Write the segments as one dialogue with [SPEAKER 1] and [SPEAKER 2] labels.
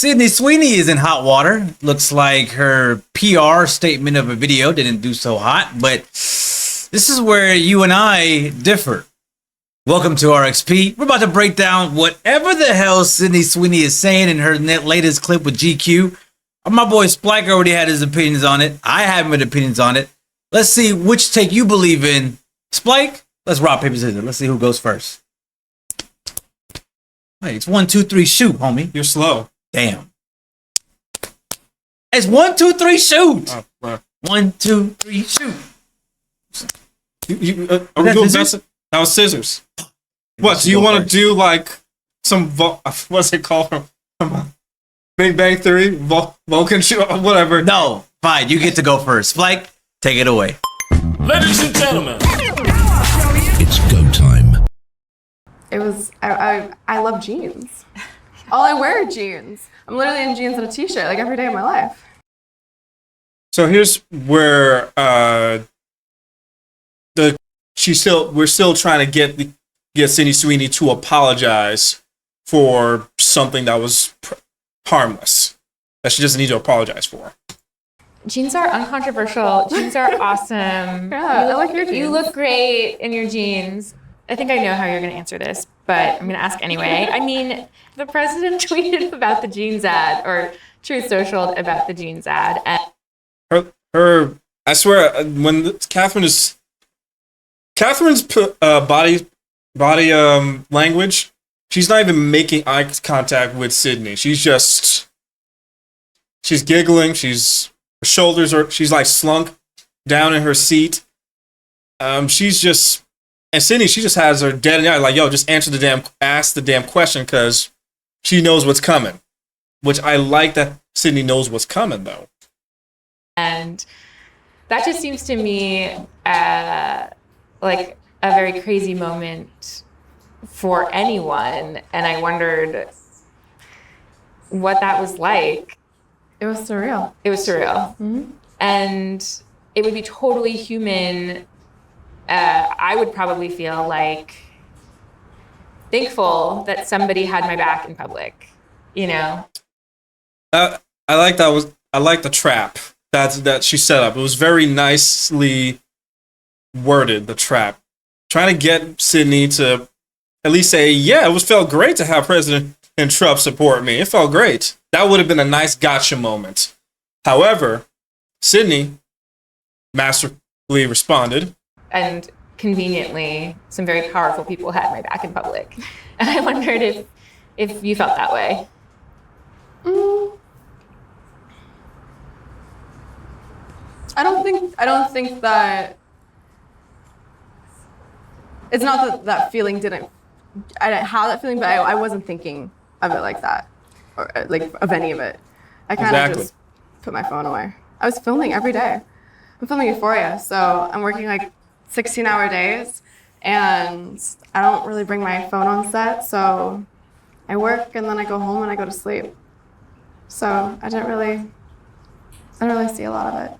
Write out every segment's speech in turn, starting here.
[SPEAKER 1] Sydney Sweeney is in hot water. Looks like her PR statement of a video didn't do so hot, but this is where you and I differ. Welcome to RXP. We're about to break down whatever the hell Sydney Sweeney is saying in her latest clip with GQ. My boy Spike already had his opinions on it. I have my opinions on it. Let's see which take you believe in. Spike, let's rock, paper, scissors. Let's see who goes first. Hey, it's 1, 2, 3, shoot, homie.
[SPEAKER 2] You're slow.
[SPEAKER 1] Damn. It's 1, 2, 3, shoot.
[SPEAKER 2] Oh, well.
[SPEAKER 1] 1, 2, 3, shoot.
[SPEAKER 2] Are we doing best? That was scissors. What, do you want to do like some, what's it called? Big Bang Theory? Vulcan show? Whatever.
[SPEAKER 1] No, fine. You get to go first. Spike, take it away.
[SPEAKER 3] Ladies and gentlemen.
[SPEAKER 4] It's go time.
[SPEAKER 5] It was, I love jeans. All I wear are jeans. I'm literally in jeans and a t-shirt like every day of my life.
[SPEAKER 2] So here's where we're still trying to get Sydney Sweeney to apologize for something that was harmless that she doesn't need to apologize for.
[SPEAKER 6] Jeans are uncontroversial. Jeans are awesome.
[SPEAKER 5] Yeah, I like your jeans.
[SPEAKER 6] You look great in your jeans. I think I know how you're going to answer this, but I'm going to ask anyway. I mean, the president tweeted about the jeans ad, or Truth Socialed about the jeans ad. And
[SPEAKER 2] Her, I swear, when Catherine's body language, she's not even making eye contact with Sydney. She's giggling. She's like slunk down in her seat. And Sydney, she just has her dead in the eye, like, yo, just ask the damn question, because she knows what's coming. Which I like that Sydney knows what's coming, though.
[SPEAKER 6] And that just seems to me like a very crazy moment for anyone. And I wondered what that was like.
[SPEAKER 5] It was surreal.
[SPEAKER 6] It was surreal.
[SPEAKER 5] Mm-hmm.
[SPEAKER 6] And it would be totally human. I would probably feel like thankful that somebody had my back in public, you know?
[SPEAKER 2] I like the trap that she set up. It was very nicely worded, the trap. Trying to get Sydney to at least say, yeah, it felt great to have President Trump support me. It felt great. That would have been a nice gotcha moment. However, Sydney masterfully responded.
[SPEAKER 6] And conveniently, some very powerful people had my back in public. And I wondered if you felt that way.
[SPEAKER 5] I don't think that, it's not that feeling I didn't have that feeling, but I wasn't thinking of it like that, or like of any of it. I kind of just put my phone away. I was filming every day. I'm filming Euphoria, so I'm working like 16-hour days, and I don't really bring my phone on set, so I work and then I go home and I go to sleep. So I didn't really see a lot of it.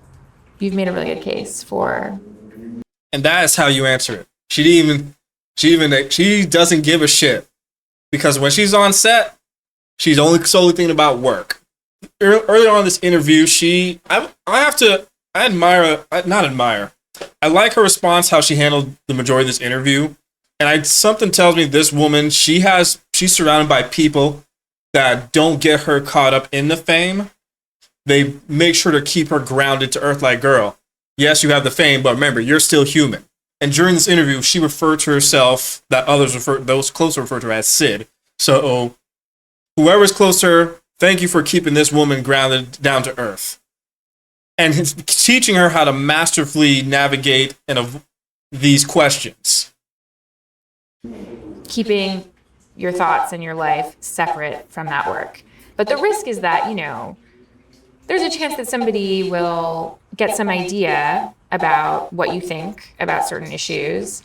[SPEAKER 6] You've made a really good case for.
[SPEAKER 2] And that is how you answer it. She doesn't give a shit, because when she's on set, she's only solely thinking about work. Earlier on in this interview, I like her response, how she handled the majority of this interview. And something tells me this woman, she's surrounded by people that don't get her caught up in the fame. They make sure to keep her grounded to earth, like, girl, yes, you have the fame, but remember, you're still human. And during this interview, she referred to herself, those close refer to her as Sid. So whoever's close to her, thank you for keeping this woman grounded down to earth. And he's teaching her how to masterfully navigate these questions.
[SPEAKER 6] Keeping your thoughts and your life separate from that work. But the risk is that, there's a chance that somebody will get some idea about what you think about certain issues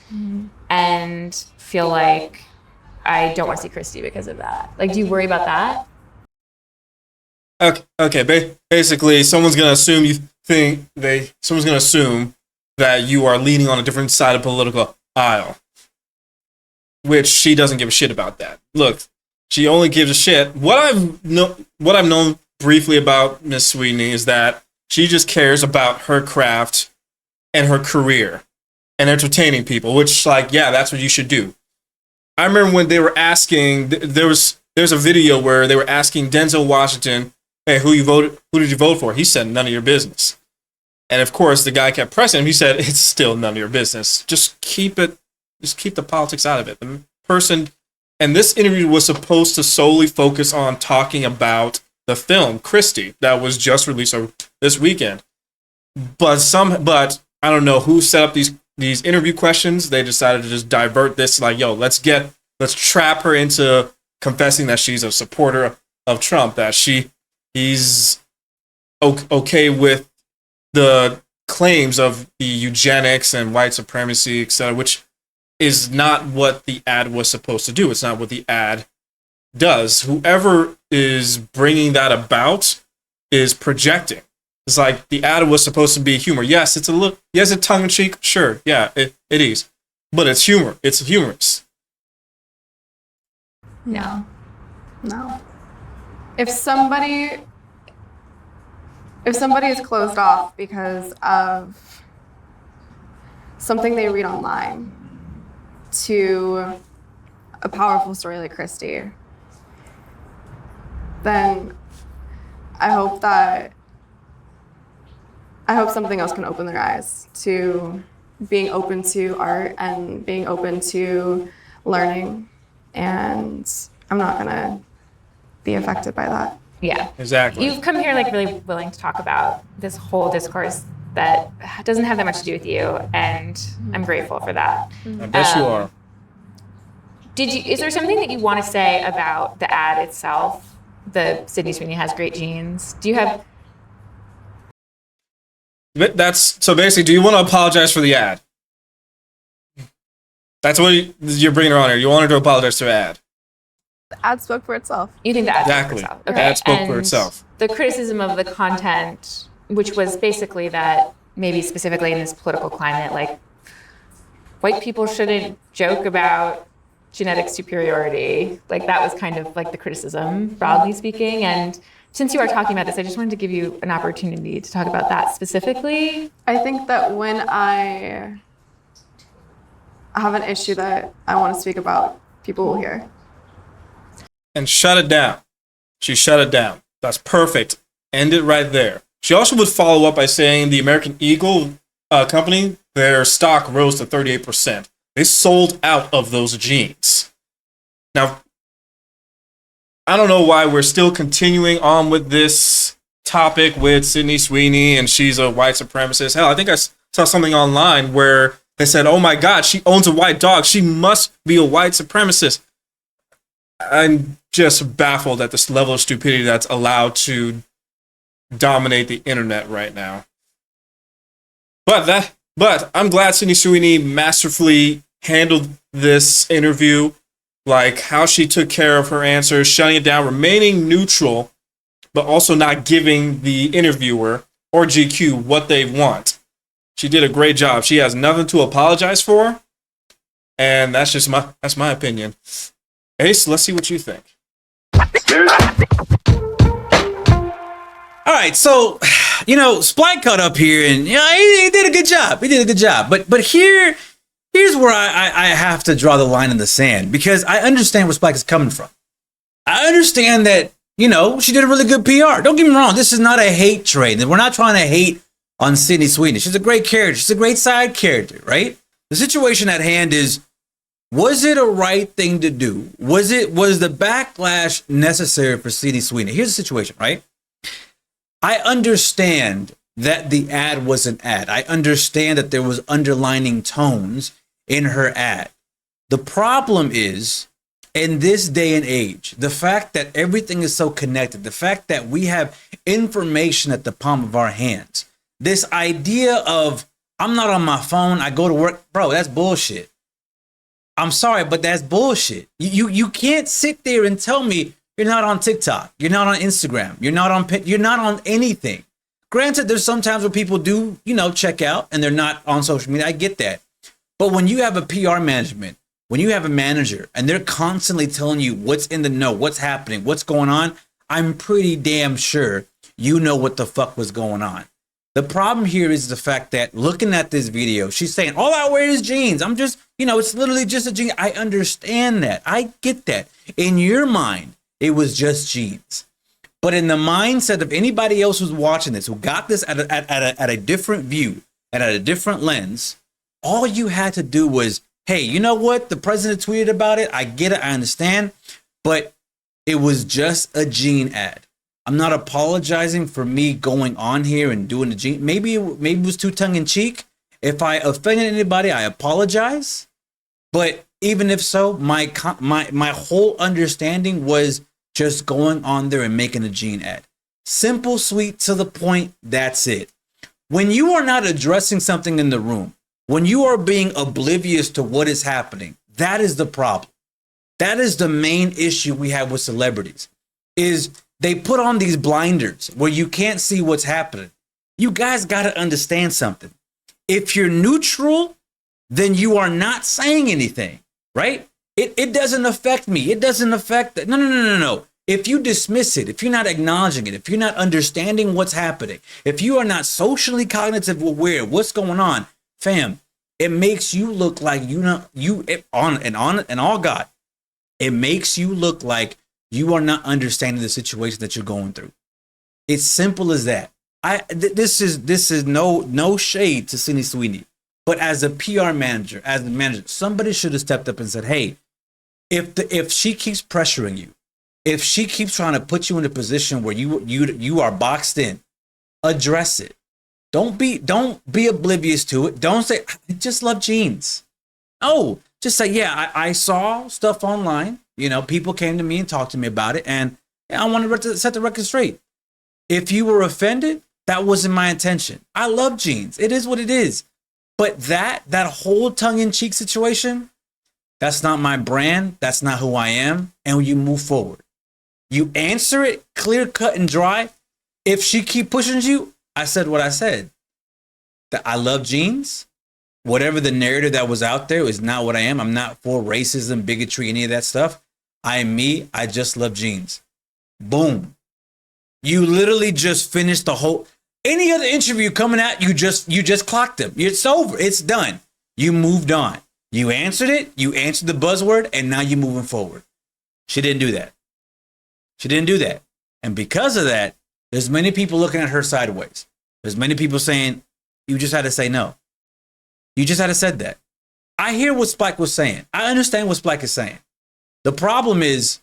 [SPEAKER 6] and feel like, I don't want to see Christy because of that. Like, do you worry about that?
[SPEAKER 2] Okay. Basically, someone's gonna assume that you are leaning on a different side of the political aisle, which she doesn't give a shit about that. Look, She only gives a shit. What I've known briefly about Miss Sweeney is that she just cares about her craft and her career and entertaining people, which, like, yeah, that's what you should do. I remember when they were asking, there's a video where they were asking Denzel Washington, hey, who did you vote for? He said, none of your business. And of course, the guy kept pressing him. He said, it's still none of your business. Just keep the politics out of it. The person, and this interview was supposed to solely focus on talking about the film Christie that was just released this weekend. But I don't know who set up these interview questions. They decided to just divert this, like, yo, let's trap her into confessing that she's a supporter of Trump, that he's okay with the claims of the eugenics and white supremacy, etc., which is not what the ad was supposed to do. It's not what the ad does. Whoever is bringing that about is projecting. It's like the ad was supposed to be humor. Yes, it's tongue in cheek. Sure, yeah, it is, but it's humor. It's humorous.
[SPEAKER 5] No. If somebody is closed off because of something they read online to a powerful story like Christie, then I hope something else can open their eyes to being open to art and being open to learning. And I'm not gonna be affected by that.
[SPEAKER 6] Yeah.
[SPEAKER 2] Exactly.
[SPEAKER 6] You've come here like really willing to talk about this whole discourse that doesn't have that much to do with you, and I'm grateful for that.
[SPEAKER 2] I bet you are.
[SPEAKER 6] Is there something that you want to say about the ad itself? The Sydney Sweeney has great genes. Do you have?
[SPEAKER 2] So basically, do you want to apologize for the ad? That's what you're bringing her on here. You want her to apologize to the ad.
[SPEAKER 5] The ad spoke for itself.
[SPEAKER 6] You think the ad
[SPEAKER 2] Exactly.
[SPEAKER 6] spoke for itself?
[SPEAKER 2] The ad spoke for itself.
[SPEAKER 6] The criticism of the content, which was basically that maybe specifically in this political climate, like white people shouldn't joke about genetic superiority. Like that was kind of like the criticism, broadly speaking. And since you are talking about this, I just wanted to give you an opportunity to talk about that specifically.
[SPEAKER 5] I think that when I have an issue that I want to speak about, people will hear.
[SPEAKER 2] And shut it down. She shut it down. That's perfect. End it right there. She also would follow up by saying the American Eagle company, their stock rose to 38%. They sold out of those genes. Now, I don't know why we're still continuing on with this topic with Sydney Sweeney and she's a white supremacist. Hell, I think I saw something online where they said, oh my God, she owns a white dog. She must be a white supremacist. I'm just baffled at this level of stupidity that's allowed to dominate the internet right now. But I'm glad Sydney Sweeney masterfully handled this interview, like how she took care of her answers, shutting it down, remaining neutral, but also not giving the interviewer or GQ what they want. She did a great job. She has nothing to apologize for, and that's my opinion. Ace, let's see what you think.
[SPEAKER 1] All right, so Splat cut up here, and he did a good job. He did a good job. But here's where I have to draw the line in the sand, because I understand where Splat is coming from. I understand that she did a really good PR. Don't get me wrong. This is not a hate trade. We're not trying to hate on Sydney Sweeney. She's a great character. She's a great side character, right? The situation at hand is, was it a right thing to do? Was the backlash necessary for Sydney Sweeney? Here's the situation, right? I understand that the ad was an ad. I understand that there was underlining tones in her ad. The problem is, in this day and age, the fact that everything is so connected, the fact that we have information at the palm of our hands, this idea of, I'm not on my phone, I go to work, bro, that's bullshit. I'm sorry, but that's bullshit. You can't sit there and tell me you're not on TikTok, you're not on Instagram, you're not on anything. Granted, there's sometimes where people do, check out and they're not on social media. I get that. But when you have a PR management when you have a manager and they're constantly telling you what's in the know, what's happening, what's going on, I'm pretty damn sure you know what the fuck was going on. The problem here is the fact that looking at this video, she's saying, all I wear is jeans. I'm just, it's literally just a jean. I understand that. I get that. In your mind, it was just jeans. But in the mindset of anybody else who's watching this, who got this at a different view and at a different lens, all you had to do was, hey, you know what? The president tweeted about it. I get it. I understand. But it was just a jean ad. I'm not apologizing for me going on here and doing the jean. Maybe it was too tongue in cheek. If I offended anybody, I apologize. But even if so, my whole understanding was just going on there and making a jean ad. Simple, sweet, to the point. That's it. When you are not addressing something in the room, when you are being oblivious to what is happening, that is the problem. That is the main issue we have with celebrities, is they put on these blinders where you can't see what's happening. You guys got to understand something. If you're neutral, then you are not saying anything, right? It doesn't affect me. It doesn't affect that. No. If you dismiss it, if you're not acknowledging it, if you're not understanding what's happening, if you are not socially cognitive aware of what's going on, fam, it makes you look like all God. It makes you look like you are not understanding the situation that you're going through. It's simple as that. This is no shade to Cindy Sweeney, but as a PR manager, somebody should have stepped up and said, "Hey, if she keeps pressuring you, if she keeps trying to put you in a position where you are boxed in, address it. Don't be oblivious to it. Don't say I just love jeans. No, just say, yeah, I saw stuff online. People came to me and talked to me about it, and I want to set the record straight. If you were offended, that wasn't my intention. I love jeans. It is what it is. But that whole tongue-in-cheek situation, that's not my brand. That's not who I am. And you move forward. You answer it clear, cut, and dry. If she keep pushing you, I said what I said. That I love jeans. Whatever the narrative that was out there is not what I am. I'm not for racism, bigotry, any of that stuff. I am me. I just love jeans. Boom. You literally just finished the whole. Any other interview coming out, you just clocked them. It's over. It's done. You moved on. You answered it. You answered the buzzword, and now you're moving forward. She didn't do that. She didn't do that. And because of that, there's many people looking at her sideways. There's many people saying, you just had to say no. You just had to said that. I hear what Spike was saying. I understand what Spike is saying. The problem is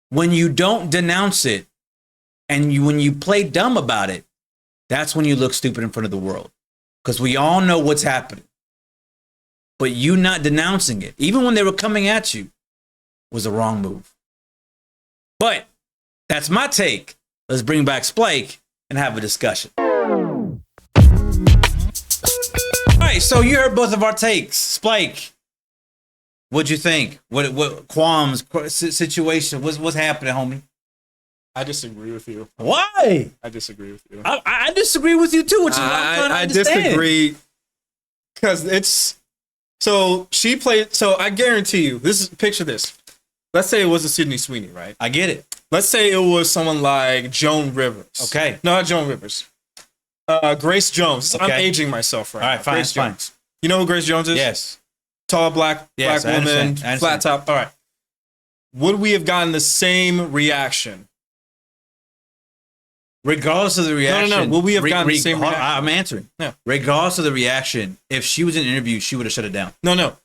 [SPEAKER 1] when you don't denounce it and when you play dumb about it, that's when you look stupid in front of the world. Because we all know what's happening. But you not denouncing it, even when they were coming at you, was the wrong move. But that's my take. Let's bring back Spike and have a discussion. All right, so you heard both of our takes. Spike, what'd you think? What qualms, situation? What's happening, homie?
[SPEAKER 2] I disagree with you.
[SPEAKER 1] Why?
[SPEAKER 2] I disagree with you.
[SPEAKER 1] I disagree with you too, which is what I'm trying to understand.
[SPEAKER 2] I disagree because it's so she played. So I guarantee you, picture this. Let's say it was a Sydney Sweeney, right?
[SPEAKER 1] I get it.
[SPEAKER 2] Let's say it was someone like Joan Rivers.
[SPEAKER 1] Okay.
[SPEAKER 2] No, not Joan Rivers. Grace Jones. Okay. I'm aging myself right now.
[SPEAKER 1] All right, fine,
[SPEAKER 2] Grace
[SPEAKER 1] fine.
[SPEAKER 2] Jones. You know who Grace Jones is?
[SPEAKER 1] Yes.
[SPEAKER 2] Tall, black woman, flat top. All right. Would we have gotten the same reaction?
[SPEAKER 1] Regardless of the reaction.
[SPEAKER 2] No. Will we have gotten the same reaction?
[SPEAKER 1] I'm answering.
[SPEAKER 2] Yeah.
[SPEAKER 1] Regardless of the reaction, if she was in an interview, she would have shut it down.
[SPEAKER 2] No.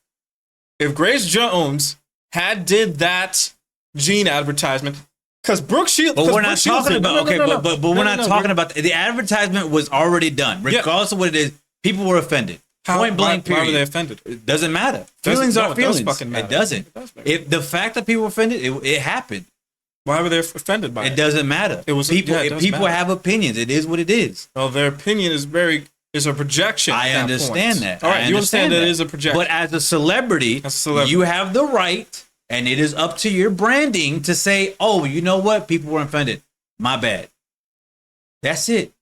[SPEAKER 2] If Grace Jones did that jean advertisement, because Brooke Shields.
[SPEAKER 1] But we're not talking about but we're not talking about the advertisement was already done. Regardless of what it is, people were offended. Point blank. Period.
[SPEAKER 2] Why were they offended?
[SPEAKER 1] It doesn't matter. Feelings are feelings.
[SPEAKER 2] It
[SPEAKER 1] doesn't. If the fact that people were offended, it happened.
[SPEAKER 2] Why were they offended by it?
[SPEAKER 1] It doesn't matter. It was people. If people have opinions, it is what it is.
[SPEAKER 2] Well, their opinion is a projection.
[SPEAKER 1] I understand that.
[SPEAKER 2] All right, you understand that it is a projection.
[SPEAKER 1] But as a celebrity, you have the right, and it is up to your branding to say, "Oh, you know what? People were offended. My bad." That's it.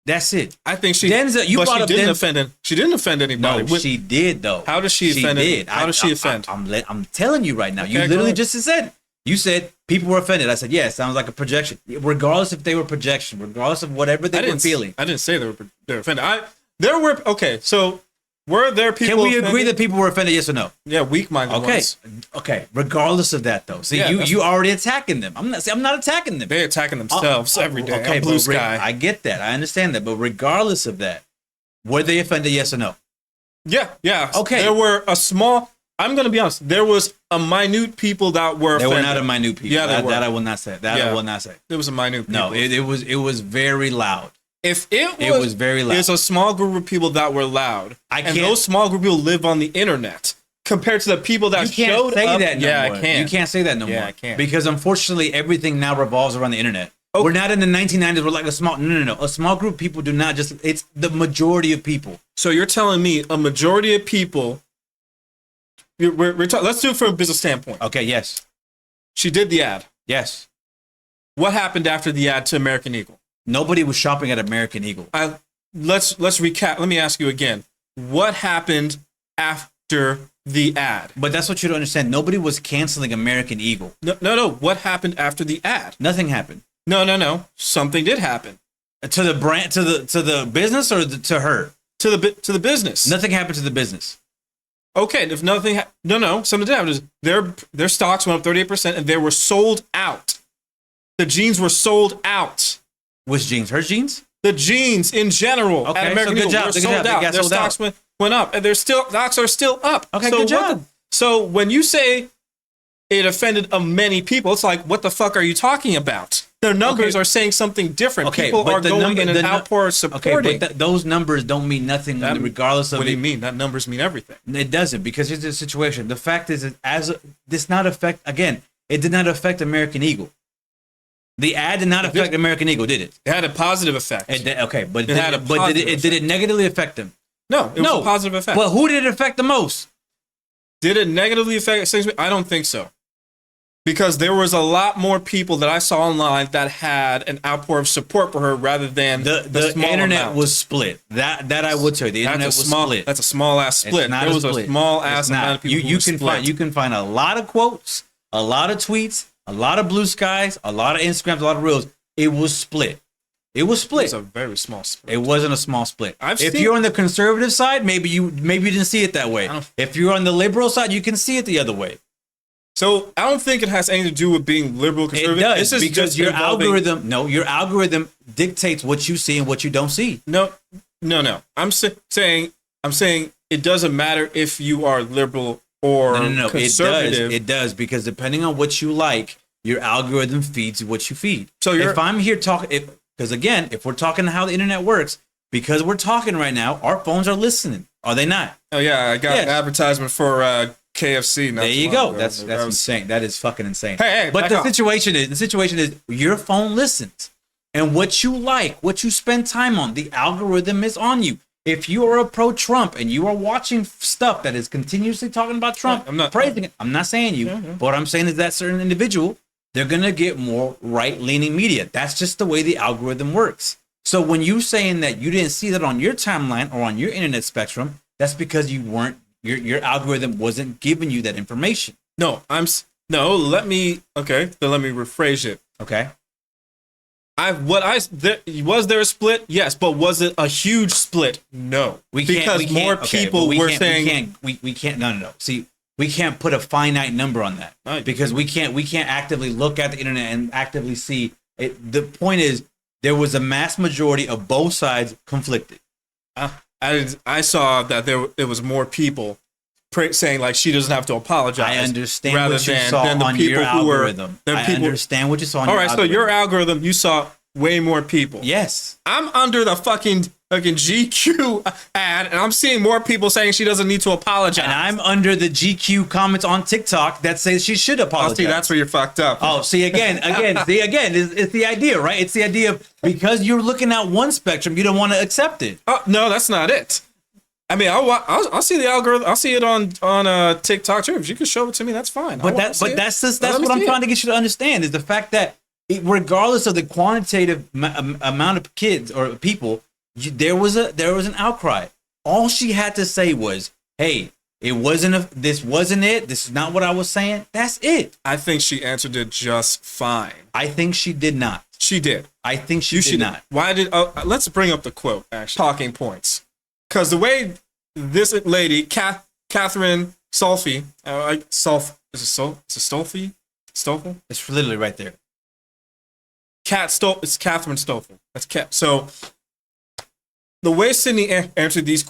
[SPEAKER 1] That's it.
[SPEAKER 2] I think she.
[SPEAKER 1] Denzel, you
[SPEAKER 2] but
[SPEAKER 1] brought
[SPEAKER 2] she
[SPEAKER 1] up
[SPEAKER 2] didn't
[SPEAKER 1] Denzel.
[SPEAKER 2] offend. She didn't offend anybody.
[SPEAKER 1] No, she did though.
[SPEAKER 2] How does she offend?
[SPEAKER 1] Did.
[SPEAKER 2] How does she offend?
[SPEAKER 1] I'm telling you right now.
[SPEAKER 2] Okay,
[SPEAKER 1] You
[SPEAKER 2] go
[SPEAKER 1] literally
[SPEAKER 2] ahead.
[SPEAKER 1] just said. You said people were offended. I said, yeah, sounds like a projection. Regardless if they were projection, regardless of whatever they were feeling.
[SPEAKER 2] I didn't say they were offended. There were okay. So were there people?
[SPEAKER 1] Can we agree
[SPEAKER 2] offended?
[SPEAKER 1] that people were offended? Yes or no?
[SPEAKER 2] Yeah, weak-minded
[SPEAKER 1] Okay.
[SPEAKER 2] ones.
[SPEAKER 1] Okay. Regardless of that, though, see,
[SPEAKER 2] Yeah,
[SPEAKER 1] you already attacking them. I'm not attacking them.
[SPEAKER 2] They're attacking themselves every day.
[SPEAKER 1] Okay,
[SPEAKER 2] Blue
[SPEAKER 1] but
[SPEAKER 2] sky.
[SPEAKER 1] I get that. I understand that. But regardless of that, were they offended? Yes or no?
[SPEAKER 2] Yeah.
[SPEAKER 1] Okay.
[SPEAKER 2] There were a small. I'm going to be honest. There was a minute people that were.
[SPEAKER 1] They
[SPEAKER 2] offended.
[SPEAKER 1] were not a minute people.
[SPEAKER 2] Yeah, they were.
[SPEAKER 1] That I will not say. That
[SPEAKER 2] Yeah.
[SPEAKER 1] I will not say.
[SPEAKER 2] There was a minute.
[SPEAKER 1] No,
[SPEAKER 2] people.
[SPEAKER 1] it was very loud.
[SPEAKER 2] If it
[SPEAKER 1] was very loud.
[SPEAKER 2] There's a small group of people that were loud, and those small group of people live on the internet compared to the people that
[SPEAKER 1] You can't
[SPEAKER 2] showed
[SPEAKER 1] say
[SPEAKER 2] up.
[SPEAKER 1] that no
[SPEAKER 2] yeah,
[SPEAKER 1] more.
[SPEAKER 2] I can.
[SPEAKER 1] You can't say that no more.
[SPEAKER 2] Yeah, I can.
[SPEAKER 1] Because unfortunately, everything now revolves around the internet.
[SPEAKER 2] Okay.
[SPEAKER 1] We're not in the 1990s. We're like a small. No. A small group of people do not just. It's the majority of people.
[SPEAKER 2] So you're telling me a majority of people. Let's do it from a business standpoint.
[SPEAKER 1] Okay. Yes.
[SPEAKER 2] She did the ad.
[SPEAKER 1] Yes.
[SPEAKER 2] What happened after the ad to American Eagle?
[SPEAKER 1] Nobody was shopping at American Eagle.
[SPEAKER 2] Let's recap. Let me ask you again. What happened after the ad?
[SPEAKER 1] But that's what you don't understand. Nobody was canceling American Eagle.
[SPEAKER 2] No. What happened after the ad?
[SPEAKER 1] Nothing happened.
[SPEAKER 2] No. Something did happen.
[SPEAKER 1] To the brand, to the business, or to her.
[SPEAKER 2] To the business.
[SPEAKER 1] Nothing happened to the business.
[SPEAKER 2] Okay, if nothing, something did happen. Their stocks went up 38%, and they were sold out. The jeans were sold out.
[SPEAKER 1] Which jeans? Her jeans?
[SPEAKER 2] The jeans in general
[SPEAKER 1] Okay,
[SPEAKER 2] at American
[SPEAKER 1] so good
[SPEAKER 2] Eagle
[SPEAKER 1] job,
[SPEAKER 2] were
[SPEAKER 1] good
[SPEAKER 2] sold
[SPEAKER 1] job. They
[SPEAKER 2] out.
[SPEAKER 1] got
[SPEAKER 2] Their
[SPEAKER 1] sold
[SPEAKER 2] stocks
[SPEAKER 1] out.
[SPEAKER 2] went up, and stocks are still up.
[SPEAKER 1] Okay,
[SPEAKER 2] so
[SPEAKER 1] good job.
[SPEAKER 2] So when you say it offended many people, it's like, what the fuck are you talking about? Their numbers
[SPEAKER 1] Okay.
[SPEAKER 2] are saying something different.
[SPEAKER 1] Okay,
[SPEAKER 2] People
[SPEAKER 1] but
[SPEAKER 2] are
[SPEAKER 1] the
[SPEAKER 2] going
[SPEAKER 1] number-
[SPEAKER 2] in an
[SPEAKER 1] the nu-
[SPEAKER 2] outpour supporting.
[SPEAKER 1] Okay, but those numbers don't mean nothing regardless of
[SPEAKER 2] What do you
[SPEAKER 1] it.
[SPEAKER 2] mean? That numbers mean everything.
[SPEAKER 1] It doesn't, because here's the situation. The fact is, it did not affect American Eagle. The ad did not affect American Eagle, did it?
[SPEAKER 2] It had a positive effect.
[SPEAKER 1] Okay, but
[SPEAKER 2] It had a positive
[SPEAKER 1] did it negatively affect them?
[SPEAKER 2] No, it was a positive effect.
[SPEAKER 1] But who did it affect the most?
[SPEAKER 2] Did it negatively affect things? I don't think so. Because there was a lot more people that I saw online that had an outpour of support for her rather than
[SPEAKER 1] The
[SPEAKER 2] small
[SPEAKER 1] internet
[SPEAKER 2] amount.
[SPEAKER 1] was split. That I would tell you. The internet was split.
[SPEAKER 2] That's a small ass split.
[SPEAKER 1] It's not
[SPEAKER 2] There was
[SPEAKER 1] split.
[SPEAKER 2] a small
[SPEAKER 1] It's
[SPEAKER 2] ass
[SPEAKER 1] not.
[SPEAKER 2] amount of people who
[SPEAKER 1] You
[SPEAKER 2] were
[SPEAKER 1] can
[SPEAKER 2] split.
[SPEAKER 1] you can find a lot of quotes, a lot of tweets, a lot of blue skies, a lot of Instagrams, a lot of reels. It was split. It was split.
[SPEAKER 2] It's a very small split.
[SPEAKER 1] It wasn't a small split.
[SPEAKER 2] I've
[SPEAKER 1] If
[SPEAKER 2] seen-
[SPEAKER 1] you're on the conservative side, maybe you didn't see it that way.
[SPEAKER 2] don't-
[SPEAKER 1] If you're on the liberal side, you can see it the other way.
[SPEAKER 2] So I don't think it has anything to do with being liberal
[SPEAKER 1] It
[SPEAKER 2] conservative.
[SPEAKER 1] does,
[SPEAKER 2] This is
[SPEAKER 1] because
[SPEAKER 2] just
[SPEAKER 1] your
[SPEAKER 2] involving-
[SPEAKER 1] your algorithm dictates what you see and what you don't see.
[SPEAKER 2] No. I'm saying it doesn't matter if you are liberal or
[SPEAKER 1] No.
[SPEAKER 2] conservative.
[SPEAKER 1] It does, because depending on what you like, your algorithm feeds what you feed.
[SPEAKER 2] So
[SPEAKER 1] if I'm here talking, because again, if we're talking how the internet works, because we're talking right now, our phones are listening. Are they not?
[SPEAKER 2] Oh yeah, I got
[SPEAKER 1] Yes.
[SPEAKER 2] an advertisement for KFC.
[SPEAKER 1] There you go. That's insane. That is fucking insane.
[SPEAKER 2] Hey,
[SPEAKER 1] but
[SPEAKER 2] back
[SPEAKER 1] the
[SPEAKER 2] off.
[SPEAKER 1] situation is your phone listens, and what you like, what you spend time on, the algorithm is on you. If you are a pro-Trump and you are watching stuff that is continuously talking about Trump,
[SPEAKER 2] I'm not-
[SPEAKER 1] praising it. I'm not saying you, but what I'm saying is that certain individual, they're gonna get more right-leaning media. That's just the way the algorithm works. So when you saying that you didn't see that on your timeline or on your internet spectrum, that's because you weren't. Your algorithm wasn't giving you that information.
[SPEAKER 2] Let me rephrase it.
[SPEAKER 1] Okay.
[SPEAKER 2] Was there a split? Yes, but was it a huge split? No. Because more people were saying
[SPEAKER 1] we can't. No. See, we can't put a finite number on that
[SPEAKER 2] No, you
[SPEAKER 1] because we can't actively look at the internet and actively see it. The point is, there was a mass majority of both sides conflicted.
[SPEAKER 2] I saw that it was more people saying like she doesn't have to apologize.
[SPEAKER 1] I understand
[SPEAKER 2] rather
[SPEAKER 1] what you
[SPEAKER 2] than,
[SPEAKER 1] saw
[SPEAKER 2] than the
[SPEAKER 1] on
[SPEAKER 2] people
[SPEAKER 1] your
[SPEAKER 2] who were.
[SPEAKER 1] algorithm.
[SPEAKER 2] than
[SPEAKER 1] I
[SPEAKER 2] people,
[SPEAKER 1] understand what you saw on
[SPEAKER 2] all
[SPEAKER 1] your
[SPEAKER 2] right,
[SPEAKER 1] algorithm.
[SPEAKER 2] so your algorithm, you saw way more people.
[SPEAKER 1] Yes.
[SPEAKER 2] I'm under the fucking GQ ad, and I'm seeing more people saying she doesn't need to apologize.
[SPEAKER 1] And I'm under the GQ comments on TikTok that say she should apologize.
[SPEAKER 2] Oh, see, that's where you're fucked up.
[SPEAKER 1] Oh, see again, it's the idea, right? It's the idea of because you're looking at one spectrum, you don't want to accept it.
[SPEAKER 2] Oh, no, that's not it. I mean, I'll see the algorithm. I'll see it on TikTok too. If you can show it to me, that's fine.
[SPEAKER 1] But that's what I'm trying to get you to understand is the fact that regardless of the quantitative amount of kids or people, There was an outcry. All she had to say was, "Hey, this wasn't it. This is not what I was saying." That's it.
[SPEAKER 2] I think she answered it just fine.
[SPEAKER 1] I think she did not.
[SPEAKER 2] She did.
[SPEAKER 1] I think she did not.
[SPEAKER 2] Why did? Let's bring up the quote. Actually, talking points. Because the way this lady, Catherine Stolfi, is it Stolfi? Stoffel?
[SPEAKER 1] It's literally right there.
[SPEAKER 2] It's Catherine Stoffel. That's Cat. So the way Sydney answered these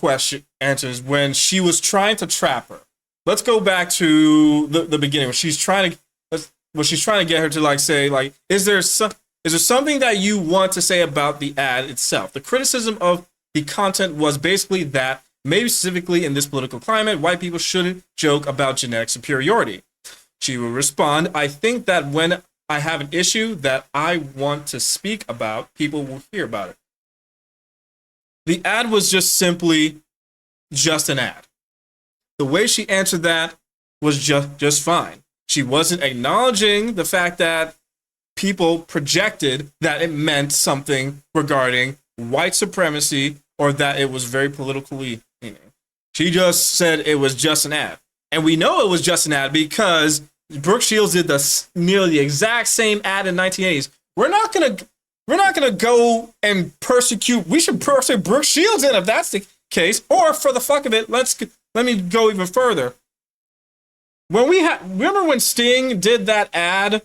[SPEAKER 2] answers when she was trying to trap her. Let's go back to the beginning when she's trying to get her to like say like, is there something that you want to say about the ad itself? The criticism of the content was basically that maybe specifically in this political climate, white people shouldn't joke about genetic superiority. She will respond, I think that when I have an issue that I want to speak about, people will hear about it. The ad was just simply just an ad. The way she answered that was just fine. She wasn't acknowledging the fact that people projected that it meant something regarding white supremacy or that it was very politically leaning. She just said it was just an ad. And we know it was just an ad because Brooke Shields did nearly the exact same ad in 1980s. We're not gonna go and persecute. We should persecute Brooke Shields then if that's the case. Or for the fuck of it, let me go even further. Remember when Sting did that ad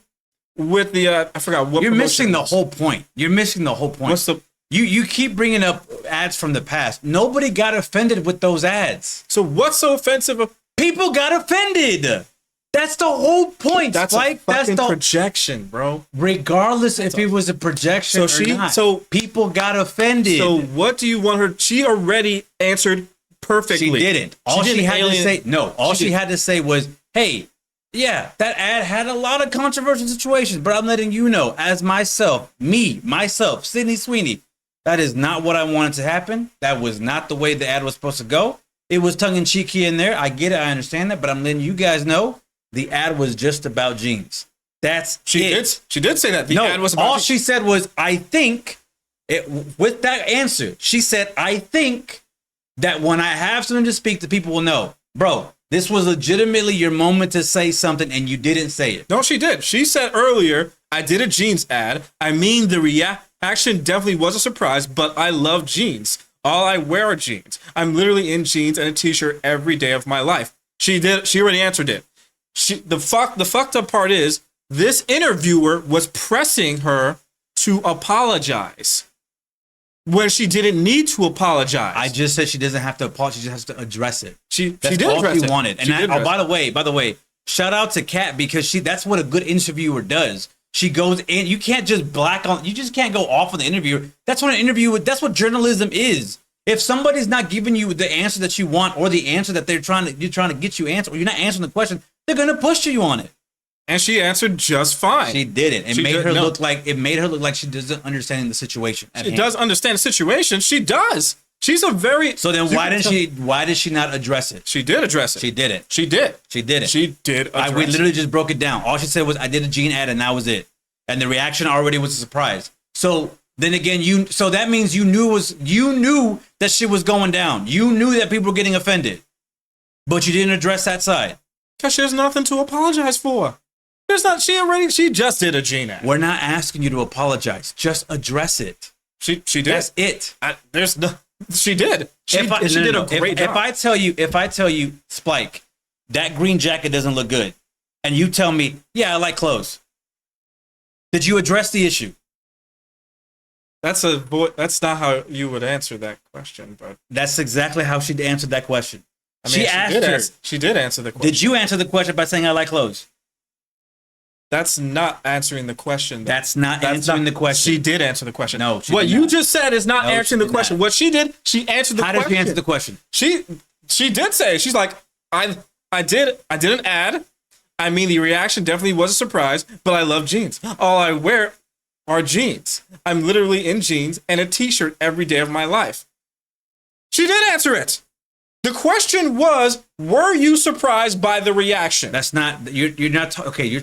[SPEAKER 2] with the I forgot what.
[SPEAKER 1] You're missing the whole point. You're missing the whole point.
[SPEAKER 2] What's the?
[SPEAKER 1] You keep bringing up ads from the past. Nobody got offended with those ads.
[SPEAKER 2] So what's so offensive?
[SPEAKER 1] People got offended. That's the whole point.
[SPEAKER 2] That's
[SPEAKER 1] Spike.
[SPEAKER 2] a fucking
[SPEAKER 1] That's the
[SPEAKER 2] projection, bro.
[SPEAKER 1] Regardless if it was a projection or not. So people got offended.
[SPEAKER 2] So what do you want her? She already answered perfectly.
[SPEAKER 1] She didn't. All she had to say. No. All she had to say was, "Hey, yeah, that ad had a lot of controversial situations, but I'm letting you know, as myself, Sydney Sweeney, that is not what I wanted to happen. That was not the way the ad was supposed to go. It was tongue-in-cheek in there. I get it. I understand that. But I'm letting you guys know the ad was just about jeans." She did say that. The ad was about jeans. She said was, I think, with that answer, she said, I think that when I have something to speak, the people will know. Bro, this was legitimately your moment to say something, and you didn't say it.
[SPEAKER 2] No, she did. She said earlier, I did a jeans ad. I mean, the reaction definitely was a surprise, but I love jeans. All I wear are jeans. I'm literally in jeans and a t-shirt every day of my life. She already answered it. The fucked up part is this interviewer was pressing her to apologize when she didn't need to apologize.
[SPEAKER 1] I just said she doesn't have to apologize. She just has to address it.
[SPEAKER 2] That's
[SPEAKER 1] she did
[SPEAKER 2] all
[SPEAKER 1] address
[SPEAKER 2] she
[SPEAKER 1] it. Wanted. And by the way, shout out to Kat because that's what a good interviewer does. She goes in. You can't just you just can't go off on the interviewer. That's what an interview. That's what journalism is. If somebody's not giving you the answer that you want or the answer that you're trying to get you answer, or you're not answering the question, they're gonna push you on it.
[SPEAKER 2] And she answered just fine.
[SPEAKER 1] She didn't. It made her look like she doesn't understand the situation.
[SPEAKER 2] She does understand the situation. She does. She's a very.
[SPEAKER 1] So then why did she not address it?
[SPEAKER 2] She did address it.
[SPEAKER 1] She didn't.
[SPEAKER 2] She did.
[SPEAKER 1] She didn't.
[SPEAKER 2] She did address
[SPEAKER 1] we literally just broke it down. All she said was, I did a jean ad and that was it. And the reaction already was a surprise. So then again, so that means you knew that shit was going down. You knew that people were getting offended. But you didn't address that side.
[SPEAKER 2] Because there's nothing to apologize for. She just did a jean ad.
[SPEAKER 1] We're not asking you to apologize. Just address it.
[SPEAKER 2] She did.
[SPEAKER 1] That's it.
[SPEAKER 2] She did. She did a great job.
[SPEAKER 1] If I tell you, Spike, that green jacket doesn't look good, and you tell me, yeah, I like clothes. Did you address the issue?
[SPEAKER 2] That's not how you would answer that question, but
[SPEAKER 1] that's exactly how she answered that question.
[SPEAKER 2] I mean, she did answer the question.
[SPEAKER 1] Did you answer the question by saying I like clothes?
[SPEAKER 2] That's not answering the question.
[SPEAKER 1] That's not answering the question.
[SPEAKER 2] She did answer the question.
[SPEAKER 1] No,
[SPEAKER 2] what you just said is not answering the question. What she did, she answered the question.
[SPEAKER 1] How did she answer the question?
[SPEAKER 2] She did say, she's like, I did an ad. I mean, the reaction definitely was a surprise, but I love jeans. All I wear are jeans. I'm literally in jeans and a t-shirt every day of my life. She did answer it. The question was, were you surprised by the reaction?
[SPEAKER 1] That's not, you're not, okay, you're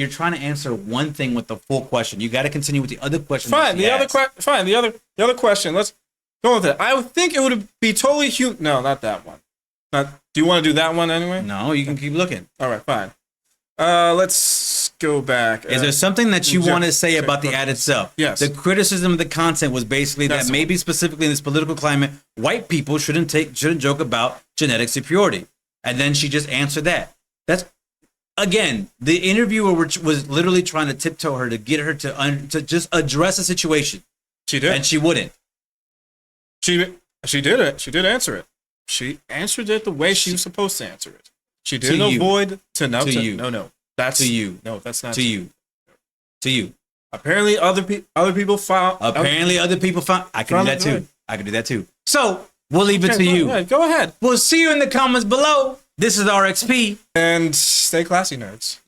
[SPEAKER 1] trying to answer one thing with the full question. You got to continue with the other question.
[SPEAKER 2] Fine, the other question. Let's Go with it. I would think it would be totally human. No, not that one. Do you want to do that one anyway?
[SPEAKER 1] No, you can keep looking.
[SPEAKER 2] All right, fine. Let's go back.
[SPEAKER 1] Is there something that you want to say about the ad itself?
[SPEAKER 2] Yes.
[SPEAKER 1] The criticism of the content was basically that maybe specifically in this political climate, white people shouldn't joke about genetic superiority. And then she just answered that. That's, again, the interviewer was literally trying to tiptoe her to get her to just address the situation.
[SPEAKER 2] She did.
[SPEAKER 1] And she wouldn't.
[SPEAKER 2] She did it. She did answer it. She answered it the way she was supposed to answer it. She didn't avoid No. That's
[SPEAKER 1] to you.
[SPEAKER 2] No, that's not
[SPEAKER 1] to you. To you.
[SPEAKER 2] Apparently, other people found.
[SPEAKER 1] Other people found. I can do that too. I can do that too. So we'll leave it to you.
[SPEAKER 2] Go ahead.
[SPEAKER 1] We'll see you in the comments below. This is RXP.
[SPEAKER 2] And stay classy, nerds.